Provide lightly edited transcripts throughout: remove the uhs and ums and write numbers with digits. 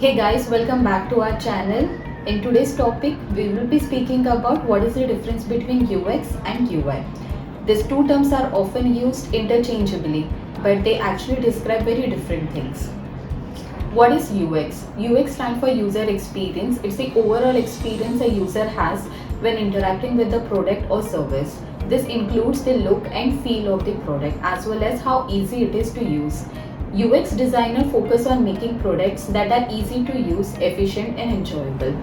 Hey guys, welcome back to our channel. In today's topic, we will be speaking about what is the difference between UX and UI. These two terms are often used interchangeably, but they actually describe very different things. What is UX? UX stands for user experience. It's the overall experience a user has when interacting with the product or service. This includes the look and feel of the product as well as how easy it is to use. UX designer focus on making products that are easy to use, efficient and enjoyable.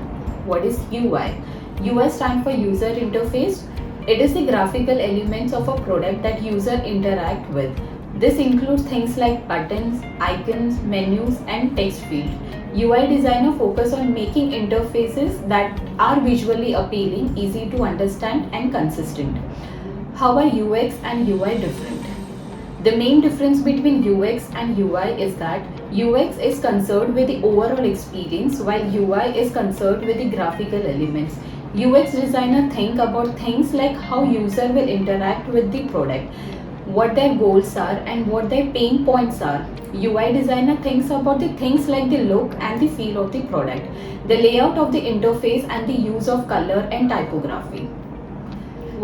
What is UI? UI stands for user interface. It is the graphical elements of a product that user interact with. This includes things like buttons, icons, menus and text field. UI designer focus on making interfaces that are visually appealing, easy to understand and consistent. How are UX and UI different? The main difference between UX and UI is that UX is concerned with the overall experience while UI is concerned with the graphical elements. UX designer think about things like how user will interact with the product, what their goals are and what their pain points are. UI designer thinks about the things like the look and the feel of the product, the layout of the interface and the use of color and typography.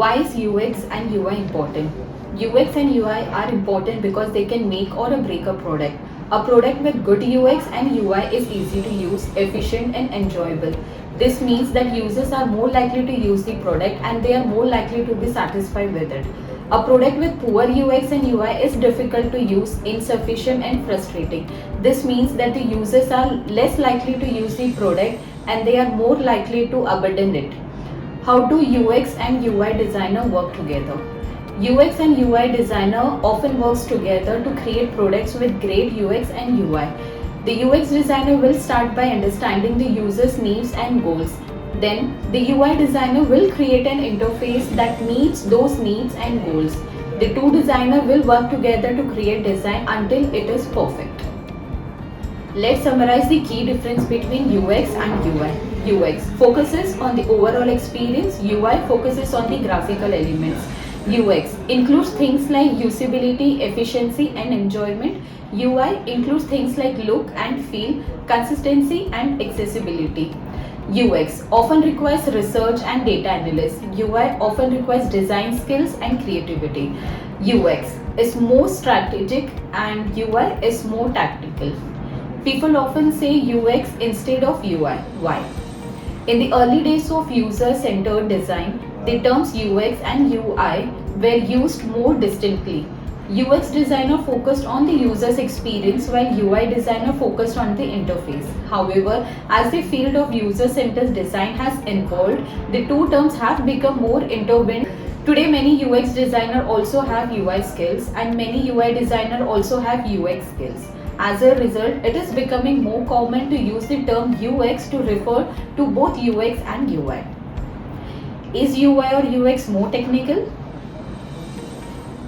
Why is UX and UI important? UX and UI are important because they can make or break a product. A product with good UX and UI is easy to use, efficient and enjoyable. This means that users are more likely to use the product and they are more likely to be satisfied with it. A product with poor UX and UI is difficult to use, insufficient and frustrating. This means that the users are less likely to use the product and they are more likely to abandon it. How do UX and UI designer work together? UX and UI designer often works together to create products with great UX and UI. The UX designer will start by understanding the user's needs and goals. Then, the UI designer will create an interface that meets those needs and goals. The two designers will work together to create design until it is perfect. Let's summarize the key difference between UX and UI. UX focuses on the overall experience, UI focuses on the graphical elements. UX includes things like usability, efficiency and enjoyment. UI includes things like look and feel, consistency and accessibility. UX often requires research and data analysis. UI often requires design skills and creativity. UX is more strategic and UI is more tactical. People often say UX instead of UI. Why? In the early days of user-centered design, the terms UX and UI were used more distinctly. UX designer focused on the user's experience while UI designer focused on the interface. However, as the field of user-centered design has evolved, the two terms have become more intertwined. Today, many UX designers also have UI skills and many UI designers also have UX skills. As a result, it is becoming more common to use the term UX to refer to both UX and UI. Is UI or UX more technical?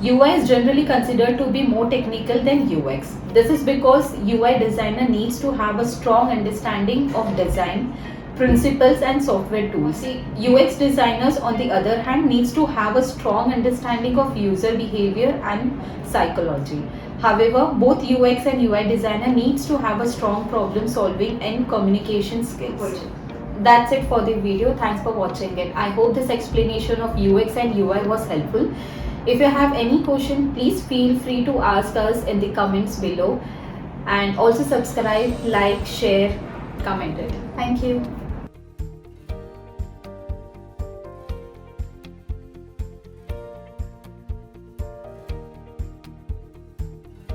UI is generally considered to be more technical than UX. This is because UI designer needs to have a strong understanding of design principles and software tools. UX designers on the other hand needs to have a strong understanding of user behavior and psychology. However, both UX and UI designer needs to have a strong problem solving and communication skills. That's it for the video. Thanks for watching it. I hope this explanation of UX and UI was helpful. If you have any question, please feel free to ask us in the comments below. And also subscribe, like, share, comment it. Thank you.